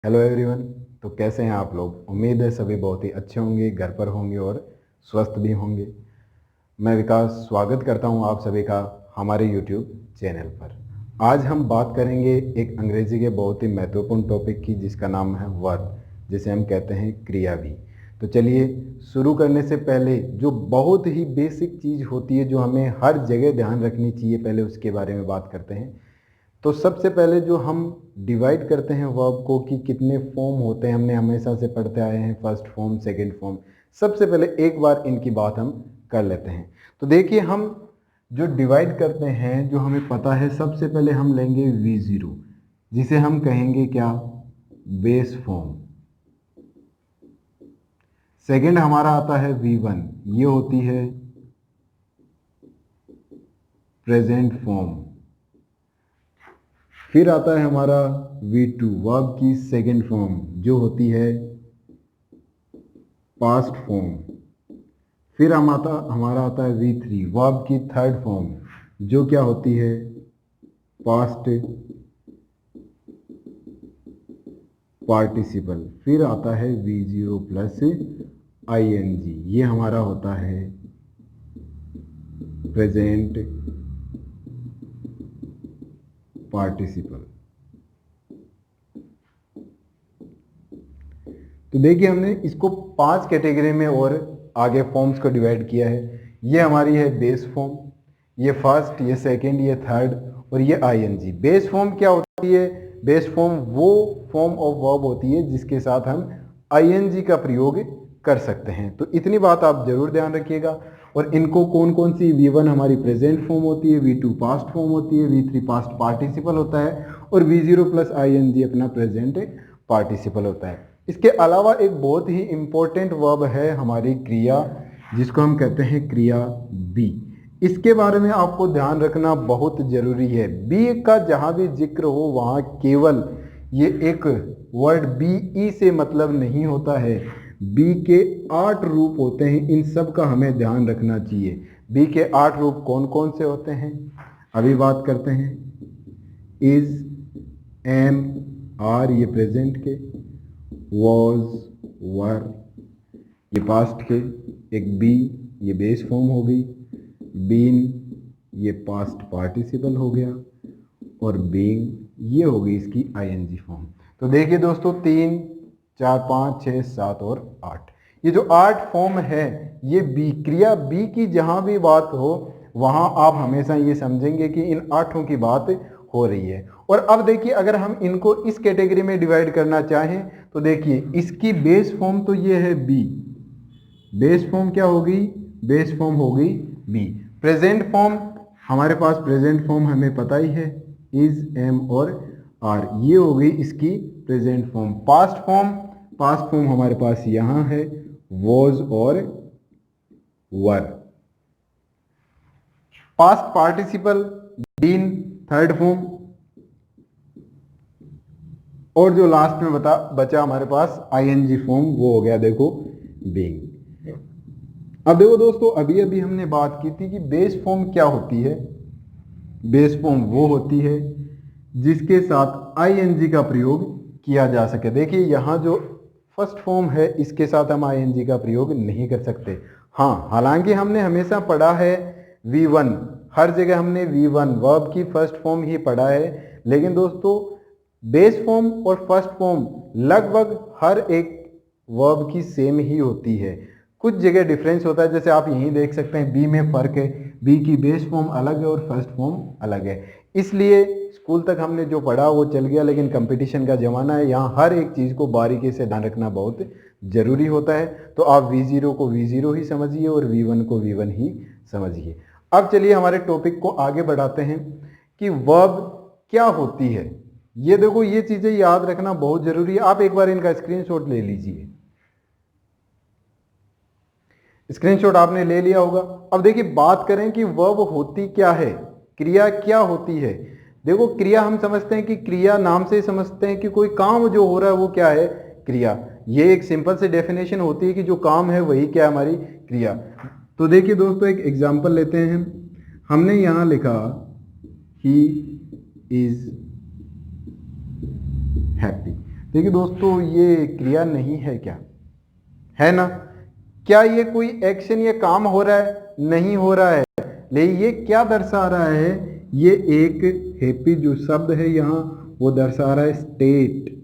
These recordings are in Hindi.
Hello everyone. तो कैसे हैं आप लोग? उम्मीद है सभी बहुत ही अच्छे होंगे, घर पर होंगे और स्वस्थ भी होंगे। मैं विकास स्वागत करता हूं आप सभी का हमारे यूट्यूब चैनल पर। आज हम बात करेंगे एक अंग्रेजी के बहुत ही महत्वपूर्ण टॉपिक की, जिसका नाम है वर्ब, जिसे हम कहते हैं क्रिया भी। तो चलिए शुरू करने से पहले जो बहुत ही बेसिक चीज़ होती है, जो हमें हर जगह ध्यान रखनी चाहिए, पहले उसके बारे में बात करते हैं। तो सबसे पहले जो हम डिवाइड करते हैं वर्ब को कि कितने फॉर्म होते हैं, हमने हमेशा से पढ़ते आए हैं, फर्स्ट फॉर्म, सेकंड फॉर्म। सबसे पहले एक बार इनकी बात हम कर लेते हैं। तो देखिए, हम जो डिवाइड करते हैं, जो हमें पता है, सबसे पहले हम लेंगे V0, जिसे हम कहेंगे क्या? Base form. सेकंड हमारा आता है V1, ये होती है प्रेजेंट फॉर्म। फिर आता है हमारा V2, वर्ब की सेकंड फॉर्म, जो होती है पास्ट फॉर्म। फिर हमारा आता है V3, वर्ब की थर्ड फॉर्म, जो क्या होती है? Past participle. फिर आता है V0 प्लस ING, ये हमारा होता है प्रेजेंट पार्टिसिपल। तो देखिए, हमने इसको 5 कैटेगरी में और आगे फॉर्म्स को डिवाइड किया है। ये हमारी है बेस फॉर्म, ये फर्स्ट, ये सेकंड, ये थर्ड और ये ING। बेस फॉर्म क्या होती है? बेस फॉर्म वो फॉर्म ऑफ वर्ब होती है जिसके साथ हम ING का प्रयोग कर सकते हैं। तो इतनी बात आप जरूर ध्यान रखिएगा। और इनको कौन कौन सी? V1 हमारी प्रेजेंट फॉर्म होती है, V2 पास्ट फॉर्म होती है, V3 पास्ट पार्टिसिपल होता है और V0 प्लस ING अपना प्रेजेंट पार्टिसिपल होता है। इसके अलावा एक बहुत ही इंपॉर्टेंट वर्ब है हमारी क्रिया, जिसको हम कहते हैं क्रिया बी। इसके बारे में आपको ध्यान रखना बहुत जरूरी है। बी का जहां भी जिक्र हो, वहां केवल ये एक वर्ड BE से मतलब नहीं होता है। बी के 8 रूप होते हैं, इन सब का हमें ध्यान रखना चाहिए। बी के 8 रूप कौन कौन से होते हैं, अभी बात करते हैं। इज, एम, आर ये प्रेजेंट के, वॉज, वर ये पास्ट के, एक बी ये बेस फॉर्म हो गई, बीन ये पास्ट पार्टिसिपल हो गया और बीइंग ये हो गई इसकी ING फॉर्म। तो देखिए दोस्तों, 3, 4, 5, 6, 7 और 8, ये जो 8 फॉर्म है, ये बी, क्रिया बी की जहां भी बात हो, वहां आप हमेशा ये समझेंगे कि इन 8 की बात हो रही है। और अब देखिए, अगर हम इनको इस कैटेगरी में डिवाइड करना चाहें, तो देखिए इसकी बेस फॉर्म तो ये है बी। बेस फॉर्म क्या होगी? बेस फॉर्म होगी बी। प्रेजेंट फॉर्म, हमारे पास प्रेजेंट फॉर्म हमें पता ही है, इज, एम और आर, ये हो गई इसकी present form. Past form, past form हमारे पास यहां है, वॉज और were. Past participle been third form, और जो लास्ट में बचा हमारे पास ING फॉर्म, वो हो गया देखो बीइंग। अब देखो दोस्तों, अभी अभी हमने बात की थी कि बेस फॉर्म क्या होती है। बेस फॉर्म वो होती है जिसके साथ ING का प्रयोग किया जा सके। देखिए, यहाँ जो फर्स्ट फॉर्म है, इसके साथ हम ING का प्रयोग नहीं कर सकते। हाँ, हालांकि हमने हमेशा पढ़ा है V1, हर जगह हमने V1 वर्ब की फर्स्ट फॉर्म ही पढ़ा है। लेकिन दोस्तों, बेस फॉर्म और फर्स्ट फॉर्म लगभग हर एक वर्ब की सेम ही होती है। कुछ जगह डिफरेंस होता है, जैसे आप यहीं देख सकते हैं, बी में फ़र्क है। बी की बेस फॉर्म अलग है और फर्स्ट फॉर्म अलग है। इसलिए स्कूल तक हमने जो पढ़ा वो चल गया, लेकिन कंपटीशन का ज़माना है, यहाँ हर एक चीज़ को बारीकी से ध्यान रखना बहुत ज़रूरी होता है। तो आप V0 को V0 ही समझिए और V1 को V1 ही समझिए। अब चलिए हमारे टॉपिक को आगे बढ़ाते हैं कि वर्ब क्या होती है। ये देखो, ये चीज़ें याद रखना बहुत ज़रूरी है। आप एक बार इनका स्क्रीनशॉट ले लीजिए। स्क्रीनशॉट आपने ले लिया होगा। अब देखिए, बात करें कि वर्ब होती क्या है, क्रिया क्या होती है। देखो, क्रिया हम समझते हैं कि क्रिया नाम से ही समझते हैं कि कोई काम जो हो रहा है वो क्या है? क्रिया। ये एक सिंपल से डेफिनेशन होती है कि जो काम है वही क्या है? हमारी क्रिया। तो देखिए दोस्तों, एक एग्जांपल लेते हैं हम। हमने यहां लिखा ही इज हैप्पी। देखिए दोस्तों, ये क्रिया नहीं है क्या, है ना? क्या ये कोई एक्शन या काम हो रहा है? नहीं हो रहा है। लेकिन ये क्या दर्शा रहा है? ये एक हैप्पी जो शब्द है यहाँ, वो दर्शा रहा है स्टेट,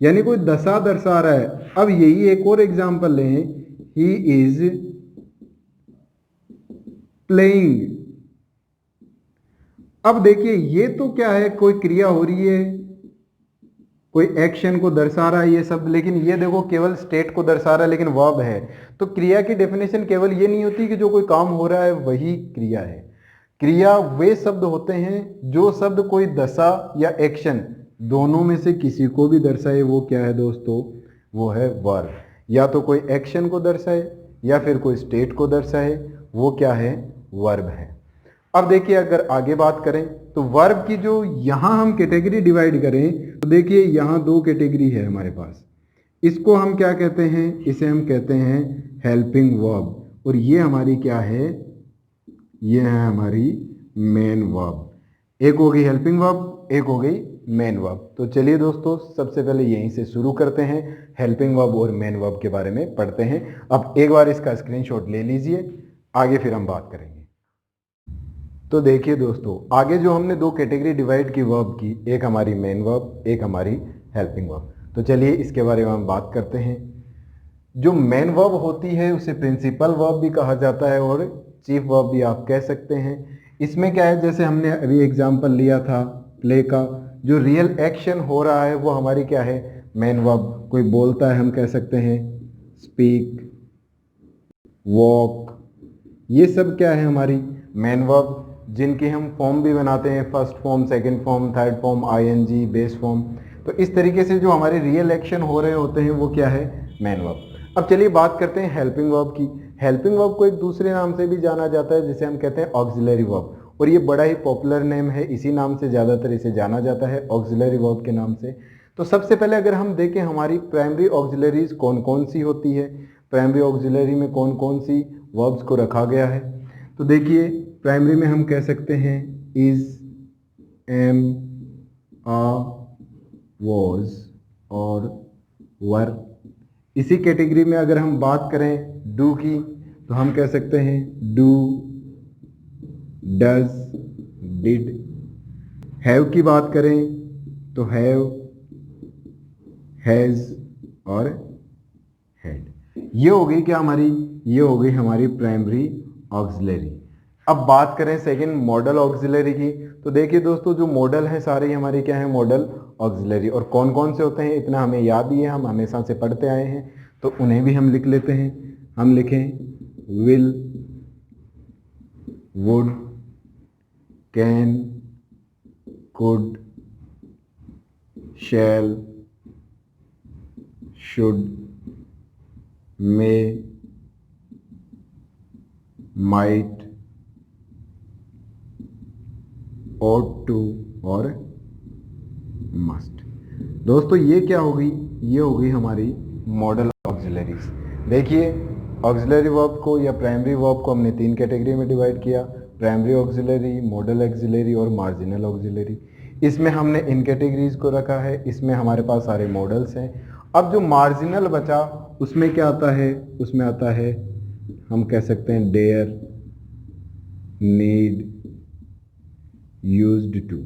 यानी कोई दशा दर्शा रहा है। अब यही एक और एग्जांपल लें, ही इज प्लेइंग। अब देखिए ये तो क्या है, कोई क्रिया हो रही है, कोई एक्शन को दर्शा रहा है ये शब्द, लेकिन ये देखो केवल स्टेट को दर्शा रहा है, लेकिन वर्ब है। तो क्रिया की डेफिनेशन केवल ये नहीं होती कि जो कोई काम हो रहा है वही क्रिया है। क्रिया वे शब्द होते हैं जो शब्द कोई दशा या एक्शन दोनों में से किसी को भी दर्शाए, वो क्या है दोस्तों? वो है वर्ब। या तो कोई एक्शन को दर्शाए या फिर कोई स्टेट को दर्शाए, वो क्या है? वर्ब है। अब देखिए अगर आगे बात करें तो वर्ब की जो यहां हम कैटेगरी डिवाइड करें तो देखिए यहां दो कैटेगरी है हमारे पास। इसको हम क्या कहते हैं? इसे हम कहते हैं हेल्पिंग वर्ब, और ये हमारी क्या है? ये है हमारी मेन वर्ब। एक हो गई हेल्पिंग वर्ब, एक हो गई मेन वर्ब। तो चलिए दोस्तों, सबसे पहले यहीं से शुरू करते हैं, हेल्पिंग वर्ब और मेन वर्ब के बारे में पढ़ते हैं। अब एक बार इसका स्क्रीनशॉट ले लीजिए, आगे फिर हम बात करेंगे। तो देखिए दोस्तों, आगे जो हमने दो कैटेगरी डिवाइड की वर्ब की, एक हमारी मेन वर्ब, एक हमारी हेल्पिंग वर्ब। तो चलिए इसके बारे में हम बात करते हैं। जो मेन वर्ब होती है उसे प्रिंसिपल वर्ब भी कहा जाता है और चीफ वर्ब भी आप कह सकते हैं। इसमें क्या है, जैसे हमने अभी एग्जांपल लिया था प्ले का, जो रियल एक्शन हो रहा है वो हमारी क्या है? Main verb. कोई बोलता है हम कह सकते हैं स्पीक, वॉक, ये सब क्या है? हमारी मेन वर्ब, जिनके हम फॉर्म भी बनाते हैं, first form, second form, third form, ING, base form. तो इस तरीके से जो हमारे रियल एक्शन हो रहे होते हैं वो क्या है? Main verb. अब चलिए बात करते हैं हेल्पिंग वर्ब की। हेल्पिंग वर्ब को एक दूसरे नाम से भी जाना जाता है जिसे हम कहते हैं ऑक्सिलरी वर्ब, और ये बड़ा ही पॉपुलर नेम है, इसी नाम से ज़्यादातर इसे जाना जाता है, ऑक्सिलरी वर्ब के नाम से। तो सबसे पहले अगर हम देखें हमारी प्राइमरी ऑक्सिलरीज कौन कौन सी होती है, प्राइमरी ऑक्सिलरी में कौन कौन सी वर्ब्स को रखा गया है, तो देखिए प्राइमरी में हम कह सकते हैं इज, एम, आ, वॉज और वर। इसी कैटेगरी में अगर हम बात करें डू की, तो हम कह सकते हैं डू, डज, डिड। हैव की बात करें तो हैव, हैज और हैड। ये हो गई क्या हमारी? ये हो गई हमारी प्राइमरी ऑक्सिलरी। अब बात करें सेकंड मॉडल ऑक्सिलरी की, तो देखिए दोस्तों, जो मॉडल है सारे हमारे क्या है? Model auxiliary. और कौन कौन से होते हैं इतना हमें याद ही है, हम हमेशा से पढ़ते आए हैं, तो उन्हें भी हम लिख लेते हैं। हम लिखें will, would, can, could, shall, should, may, might, ought to और must। दोस्तों ये क्या होगी? ये होगी हमारी मॉडल ऑक्सिलरीज। देखिए ऑक्सिलरी वर्ब को या प्राइमरी वर्ब को हमने तीन कैटेगरी में डिवाइड किया, प्राइमरी ऑक्सिलरी, मॉडल ऑक्सिलरी और मार्जिनल ऑक्सिलरी। इसमें हमने इन कैटेगरीज को रखा है, इसमें हमारे पास सारे मॉडल्स हैं। अब जो मार्जिनल बचा उसमें क्या आता है? उसमें आता है हम कह सकते हैं डेयर, नीड, यूज्ड टू।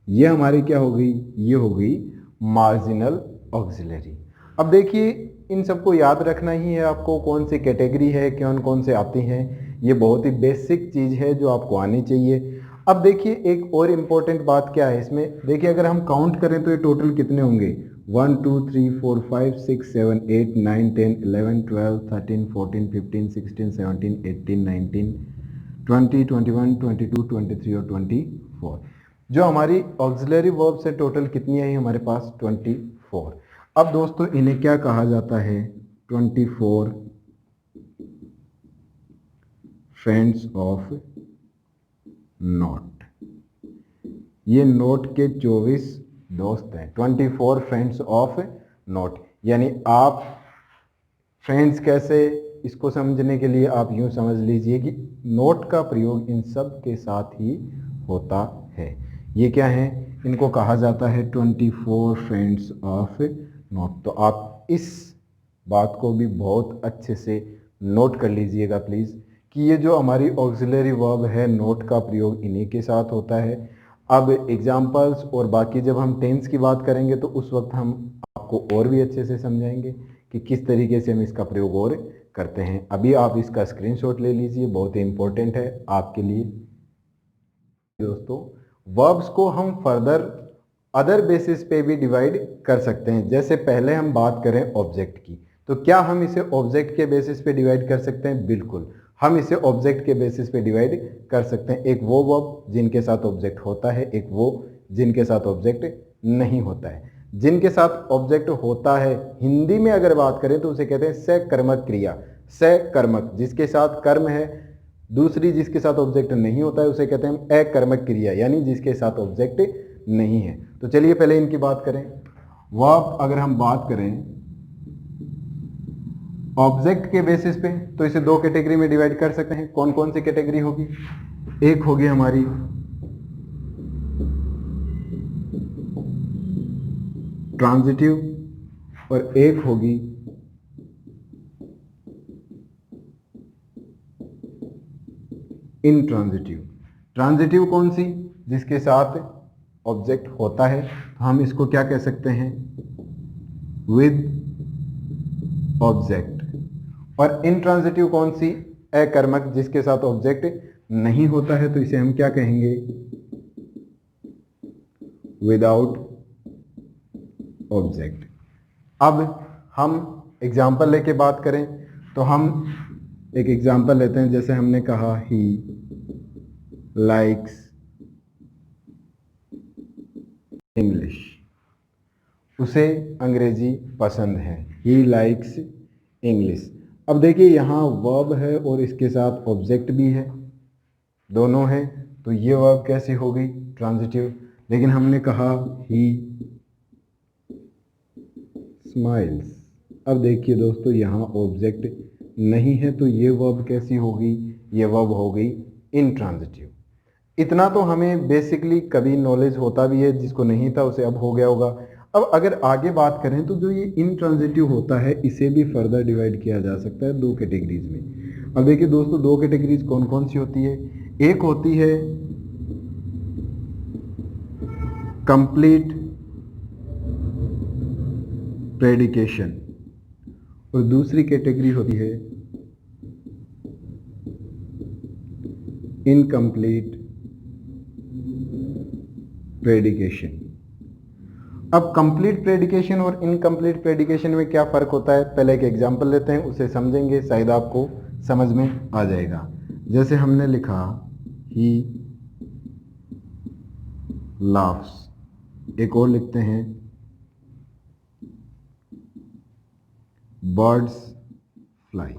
ये हमारी क्या हो गई? ये हो गई मार्जिनल ऑक्सिलरी। अब देखिए इन सबको याद रखना ही है आपको, कौन सी कैटेगरी है, कौन कौन से आती हैं, ये बहुत ही बेसिक चीज़ है जो आपको आनी चाहिए। अब देखिए एक और इम्पोर्टेंट बात क्या है इसमें, देखिए अगर हम काउंट करें तो ये टोटल कितने होंगे? 1 2 3 4 5 6 7 8 9 10 11 12 13 14 15 16 17 18 19 20 21 22 23 और 24। जो हमारी ऑक्सिलरी वर्ब से टोटल कितनी आई हमारे पास? 24। अब दोस्तों इन्हें क्या कहा जाता है? 24 फ्रेंड्स ऑफ नोट। ये नोट के 24 दोस्त हैं, 24 फ्रेंड्स ऑफ नोट। यानी आप फ्रेंड्स कैसे, इसको समझने के लिए आप यूं समझ लीजिए कि नोट का प्रयोग इन सब के साथ ही होता है। ये क्या है? इनको कहा जाता है 24 फ्रेंड्स ऑफ नोट। तो आप इस बात को भी बहुत अच्छे से नोट कर लीजिएगा प्लीज़, कि ये जो हमारी ऑक्सिलरी वर्ब है नोट का प्रयोग इन्हीं के साथ होता है। अब एग्जाम्पल्स और बाकी जब हम टेंस की बात करेंगे तो उस वक्त हम आपको और भी अच्छे से समझाएंगे कि किस तरीके से हम इसका प्रयोग और करते हैं। अभी आप इसका स्क्रीनशॉट ले लीजिए, बहुत ही इंपॉर्टेंट है आपके लिए। दोस्तों, वर्ब्स को हम फर्दर अदर बेसिस पे भी डिवाइड कर सकते हैं। जैसे पहले हम बात करें ऑब्जेक्ट की, तो क्या हम इसे ऑब्जेक्ट के बेसिस पे डिवाइड कर सकते हैं? बिल्कुल, हम इसे ऑब्जेक्ट के बेसिस पे डिवाइड कर सकते हैं। एक वो वर्ब जिनके साथ ऑब्जेक्ट होता है, एक वो जिनके साथ ऑब्जेक्ट नहीं होता है। जिनके साथ ऑब्जेक्ट होता है, हिंदी में अगर बात करें तो उसे कहते हैं सकर्मक क्रिया। सकर्मक, जिसके साथ कर्म है। दूसरी जिसके साथ ऑब्जेक्ट नहीं होता है उसे कहते हैं अकर्मक क्रिया, यानी जिसके साथ ऑब्जेक्ट नहीं है। तो चलिए पहले इनकी बात करें। वर्ब अगर हम बात करें ऑब्जेक्ट के बेसिस पे, तो इसे दो कैटेगरी में डिवाइड कर सकते हैं। कौन कौन सी कैटेगरी होगी? एक होगी हमारी ट्रांजिटिव और एक होगी इनट्रांजिटिव। ट्रांजिटिव कौन सी? जिसके साथ ऑब्जेक्ट होता है, हम इसको क्या कह सकते हैं? With object. और इनट्रांजिटिव कौन सी? अकर्मक, जिसके साथ ऑब्जेक्ट नहीं होता है, तो इसे हम क्या कहेंगे? Without object. अब हम एग्जाम्पल लेके बात करें तो हम एक एग्जाम्पल लेते हैं। जैसे हमने कहा ही लाइक्स इंग्लिश, उसे अंग्रेजी पसंद है। He likes English. अब देखिए यहाँ वर्ब है और इसके साथ ऑब्जेक्ट भी है, दोनों है, तो ये वर्ब कैसी हो गई? ट्रांजिटिव। लेकिन हमने कहा ही स्माइल्स। अब देखिए दोस्तों, यहाँ ऑब्जेक्ट नहीं है, तो ये वर्ब कैसी होगी? ये वर्ब हो गई इनट्रांजिटिव। इतना तो हमें बेसिकली कभी नॉलेज होता भी है, जिसको नहीं था उसे अब हो गया होगा। अब अगर आगे बात करें तो जो ये इनट्रांजिटिव होता है इसे भी फर्दर डिवाइड किया जा सकता है दो कैटेगरीज में। अब देखिए दोस्तों, दो कैटेगरीज कौन कौन सी होती है? एक होती है कंप्लीट प्रेडिकेशन और दूसरी कैटेगरी होती है इनकम्प्लीट प्रेडिकेशन। अब कंप्लीट प्रेडिकेशन और इनकम्प्लीट प्रेडिकेशन में क्या फ़र्क होता है? पहले एक एग्जांपल लेते हैं, उसे समझेंगे, शायद आपको समझ में आ जाएगा। जैसे हमने लिखा ही लाफ्स, एक और लिखते हैं बर्ड्स फ्लाई।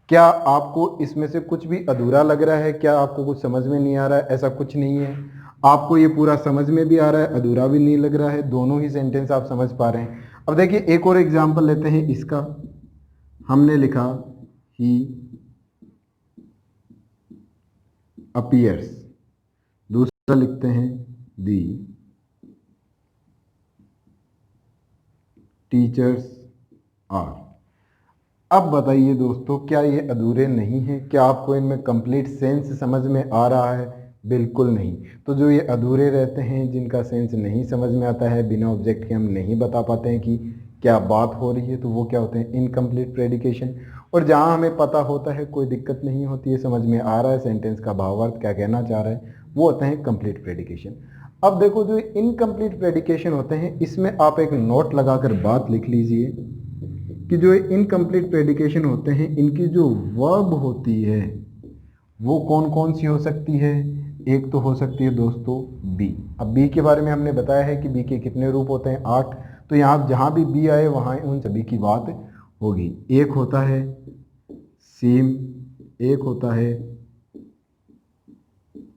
क्या आपको इसमें से कुछ भी अधूरा लग रहा है? क्या आपको कुछ समझ में नहीं आ रहा है? ऐसा कुछ नहीं है, आपको ये पूरा समझ में भी आ रहा है, अधूरा भी नहीं लग रहा है, दोनों ही सेंटेंस आप समझ पा रहे हैं। अब देखिए एक और एग्जांपल लेते हैं इसका। हमने लिखा ही अपीयर्स, दूसरा लिखते हैं दी टीचर्स आर। अब बताइए दोस्तों, क्या ये अधूरे नहीं हैं? क्या आपको इनमें कंप्लीट सेंस समझ में आ रहा है? बिल्कुल नहीं। तो जो ये अधूरे रहते हैं, जिनका सेंस नहीं समझ में आता है, बिना ऑब्जेक्ट के हम नहीं बता पाते हैं कि क्या बात हो रही है, तो वो क्या होते हैं? इनकम्प्लीट प्रेडिकेशन। और जहाँ हमें पता होता है, कोई दिक्कत नहीं होती है, समझ में आ रहा है सेंटेंस का भावार्थ क्या कहना चाह रहा है, वो होते हैं कंप्लीट प्रेडिकेशन। अब देखो, जो इनकम्प्लीट प्रेडिकेशन होते हैं, इसमें आप एक नोट लगाकर बात लिख लीजिए कि जो इनकम्प्लीट प्रेडिकेशन होते हैं, इनकी जो वर्ब होती है वो कौन कौन सी हो सकती है? एक तो हो सकती है दोस्तों बी। अब बी के बारे में हमने बताया है कि बी के कितने रूप होते हैं? 8। तो यहाँ जहाँ भी बी आए वहाँ उन सभी की बात होगी। एक होता है सीम, एक होता है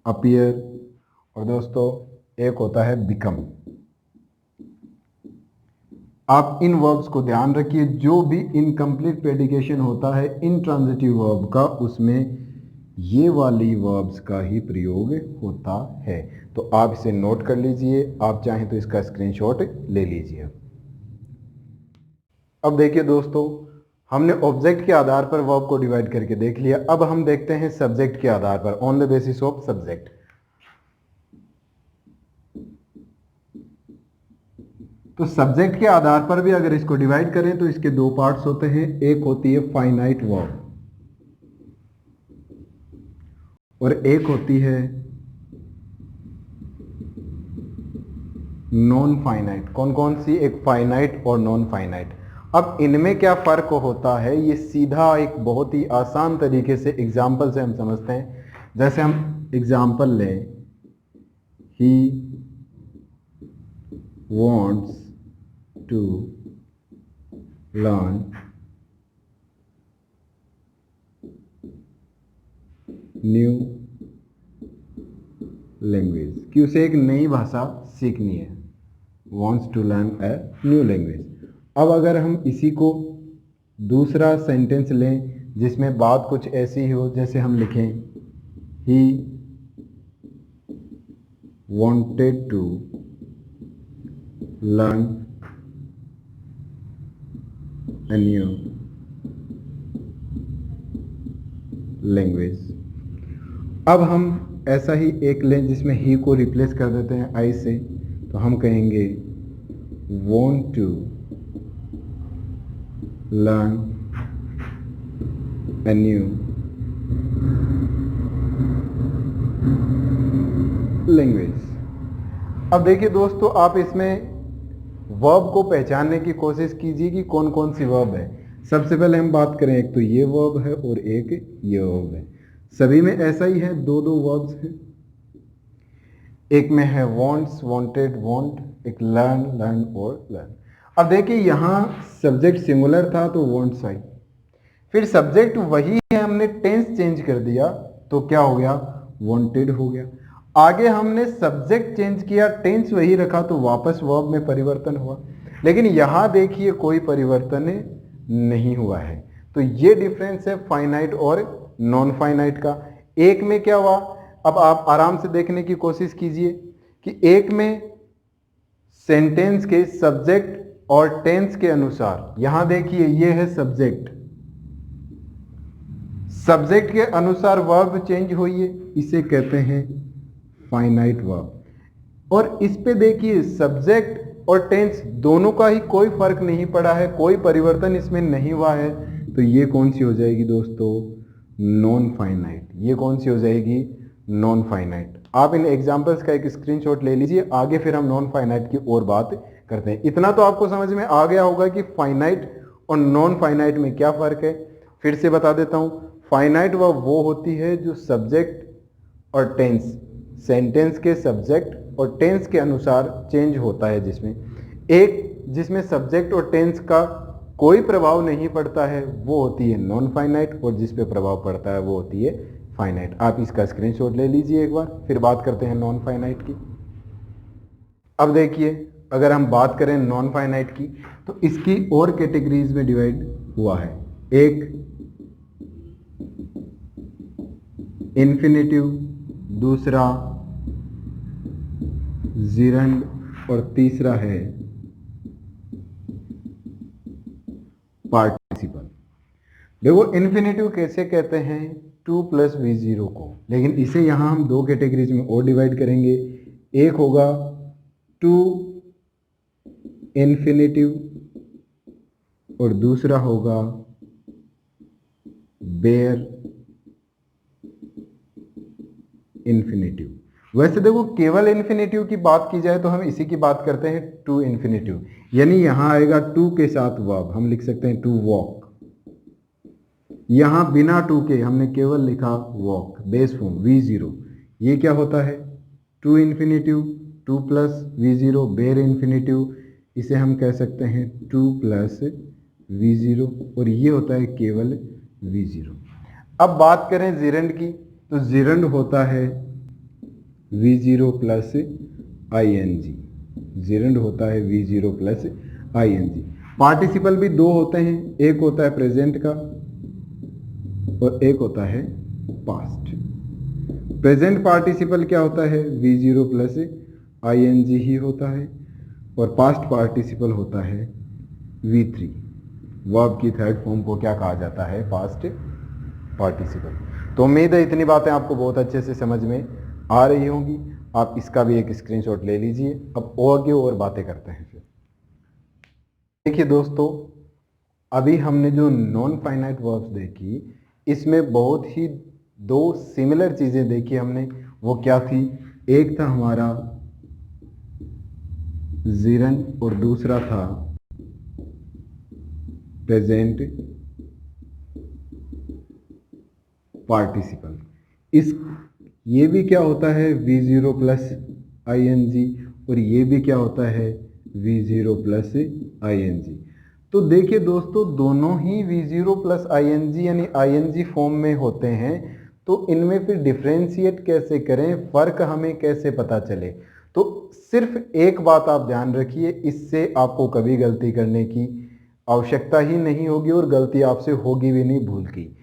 अपीयर, और दोस्तों एक होता है बिकम। आप इन वर्ब्स को ध्यान रखिए, जो भी इनकम्प्लीट प्रेडिकेशन होता है इनट्रांजिटिव वर्ब का, उसमें ये वाली वर्ब्स का ही प्रयोग होता है। तो आप इसे नोट कर लीजिए, आप चाहें तो इसका स्क्रीनशॉट ले लीजिए। अब देखिए दोस्तों, हमने ऑब्जेक्ट के आधार पर वर्ब को डिवाइड करके देख लिया। अब हम देखते हैं सब्जेक्ट के आधार पर, on the basis of subject. तो सब्जेक्ट के आधार पर भी अगर इसको डिवाइड करें तो इसके दो पार्ट्स होते हैं। एक होती है फाइनाइट वर्ब और एक होती है नॉन फाइनाइट। कौन कौन सी? एक फाइनाइट और नॉन फाइनाइट। अब इनमें क्या फर्क होता है, ये सीधा एक बहुत ही आसान तरीके से एग्जाम्पल से हम समझते हैं। जैसे हम एग्जाम्पल लें, ही wants to learn new language, कि उसे एक नई भाषा सीखनी है। wants to learn a new language. अब अगर हम इसी को दूसरा सेंटेंस लें जिसमें बात कुछ ऐसी ही हो, जैसे हम लिखें he wanted to learn a new language। अब हम ऐसा ही एक लें जिसमें ही को रिप्लेस कर देते हैं आई से, तो हम कहेंगे want to learn a new language। अब देखिए दोस्तों, आप इसमें वर्ब को पहचानने की कोशिश कीजिए कि कौन कौन सी वर्ब है। सबसे पहले हम बात करें, एक तो ये वर्ब है और एक ये वर्ब है। सभी में ऐसा ही है, दो दो वर्ब्स हैं। एक में है wants, wanted, want, एक learn, learn और learn। अब देखिए यहाँ सब्जेक्ट सिंगुलर था तो wants आई, फिर सब्जेक्ट वही है, हमने टेंस चेंज कर दिया तो क्या हो गया? wanted हो गया। आगे हमने सब्जेक्ट चेंज किया, टेंस वही रखा तो वापस वर्ब में परिवर्तन हुआ। लेकिन यहाँ देखिए कोई परिवर्तन नहीं हुआ है। तो ये डिफरेंस है फाइनाइट और नॉन फाइनाइट का। एक में क्या हुआ, अब आप आराम से देखने की कोशिश कीजिए कि एक में सेंटेंस के सब्जेक्ट और टेंस के अनुसार, यहां देखिए ये है सब्जेक्ट, सब्जेक्ट के अनुसार वर्ब चेंज हुई है, इसे कहते हैं फाइनाइट वर्ब। और इस पे देखिए सब्जेक्ट और टेंस दोनों का ही कोई फर्क नहीं पड़ा है, कोई परिवर्तन इसमें नहीं हुआ है। तो ये कौन सी हो जाएगी दोस्तों? Non finite. ये कौन सी हो जाएगी? Non finite. आप इन एग्जांपल्स का एक स्क्रीनशॉट ले लीजिए, आगे फिर हम नॉन फाइनाइट की और बात करते हैं। इतना तो आपको समझ में आ गया होगा कि फाइनाइट और नॉन फाइनाइट में क्या फर्क है। फिर से बता देता हूं, फाइनाइट वो होती है जो सब्जेक्ट और टेंस, सेंटेंस के सब्जेक्ट और टेंस के अनुसार चेंज होता है, जिसमें सब्जेक्ट और टेंस का कोई प्रभाव नहीं पड़ता है, वो होती है नॉन फाइनाइट, और जिस पे प्रभाव पड़ता है वो होती है फाइनाइट। आप इसका स्क्रीनशॉट ले लीजिए एक बार, फिर बात करते हैं नॉन फाइनाइट की। अब देखिए, अगर हम बात करें नॉन फाइनाइट की तो इसकी और कैटेगरीज में डिवाइड हुआ है। एक इन्फिनेटिव, दूसरा जिरंड और तीसरा है पार्टिसिपल। देखो इन्फिनेटिव कैसे कहते हैं? 2 + V0 को, लेकिन इसे यहां हम दो कैटेगरीज में और डिवाइड करेंगे। एक होगा टू इन्फिनेटिव और दूसरा होगा बेयर इन्फिनेटिव। वैसे देखो केवल इन्फिनेटिव की बात की जाए तो हम इसी की बात करते हैं, टू इन्फिनेटिव, यानी यहां आएगा टू के साथ वर्ब, हम लिख सकते हैं टू वॉक। यहां बिना टू के हमने केवल लिखा वॉक, बेस फॉर्म V0। ये क्या होता है? To infinitive, 2 + V0, bear infinitive, इसे हम कह सकते हैं 2 + V0, और ये होता है केवल V0। अब बात करें जिरंड की, तो जिरंड होता है V0 + ing। जिरंड होता है V0 + ing। पार्टिसिपल भी दो होते हैं, एक होता है प्रेजेंट का और एक होता है पास्ट। प्रेजेंट पार्टिसिपल क्या होता है, V0 प्लस ing ही होता है, और पास्ट पार्टिसिपल होता है V3। वर्ब की थर्ड फॉर्म को क्या कहा जाता है, पास्ट पार्टिसिपल। तो उम्मीद है इतनी बातें आपको बहुत अच्छे से समझ में आ रही होंगी। आप इसका भी एक स्क्रीनशॉट ले लीजिए। अब आगे और बातें करते हैं। फिर देखिए दोस्तों, अभी हमने जो नॉन फाइनाइट वर्ब्स देखी, इसमें बहुत ही दो सिमिलर चीज़ें देखी हमने। वो क्या थी, एक था हमारा जीरन और दूसरा था प्रेजेंट पार्टिसिपल। इस ये भी क्या होता है, V0 प्लस ing, और ये भी क्या होता है, V0 प्लस ing। तो देखिए दोस्तों, दोनों ही V0 प्लस ing यानी ing फॉर्म में होते हैं। तो इनमें फिर डिफ्रेंशिएट कैसे करें, फ़र्क हमें कैसे पता चले। तो सिर्फ एक बात आप ध्यान रखिए, इससे आपको कभी गलती करने की आवश्यकता ही नहीं होगी और गलती आपसे होगी भी नहीं भूल की।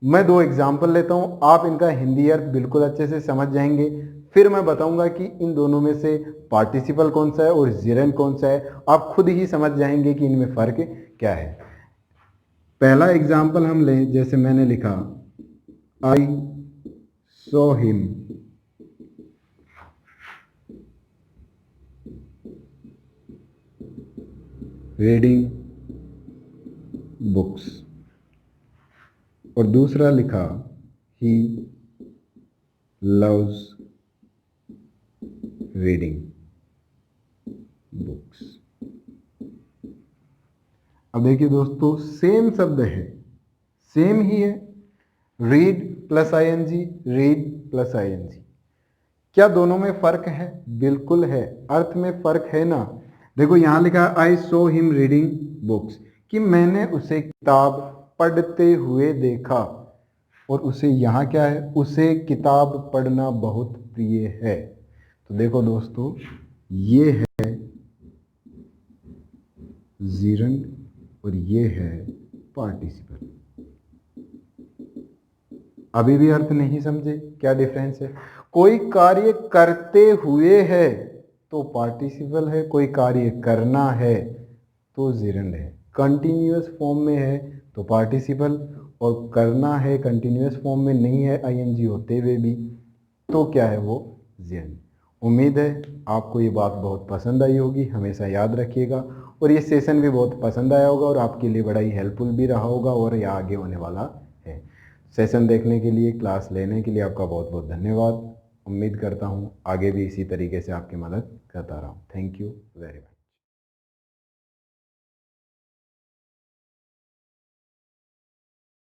मैं दो एग्जाम्पल लेता हूं, आप इनका हिंदी अर्थ बिल्कुल अच्छे से समझ जाएंगे। फिर मैं बताऊंगा कि इन दोनों में से पार्टिसिपल कौन सा है और जिरन कौन सा है। आप खुद ही समझ जाएंगे कि इनमें फ़र्क क्या है। पहला एग्जाम्पल हम लें, जैसे मैंने लिखा I saw him reading books, और दूसरा लिखा ही लव्स रीडिंग बुक्स। अब देखिए दोस्तों, सेम शब्द है, सेम ही है, read plus ing, read plus ing। क्या दोनों में फर्क है? बिल्कुल है, अर्थ में फर्क है ना। देखो यहां लिखा आई सो हिम रीडिंग बुक्स, कि मैंने उसे किताब पढ़ते हुए देखा, और उसे यहाँ क्या है, उसे किताब पढ़ना बहुत प्रिय है। तो देखो दोस्तों, ये है जीरन और ये है पार्टिसिपल। अभी भी अर्थ नहीं समझे, क्या डिफरेंस है? कोई कार्य करते हुए है तो पार्टिसिपल है, कोई कार्य करना है तो जिरंड है। कंटिन्यूअस फॉर्म में है तो पार्टिसिपल, और करना है कंटिन्यूअस फॉर्म में नहीं है ing होते हुए भी, तो क्या है वो, जिरंड। उम्मीद है आपको ये बात बहुत पसंद आई होगी, हमेशा याद रखिएगा। और ये सेशन भी बहुत पसंद आया होगा और आपके लिए बड़ा ही हेल्पफुल भी रहा होगा और यह आगे होने वाला है। सेशन देखने के लिए, क्लास लेने के लिए आपका बहुत बहुत धन्यवाद। उम्मीद करता हूँ आगे भी इसी तरीके से आपकी मदद करता रहा हूँ। Thank you very much.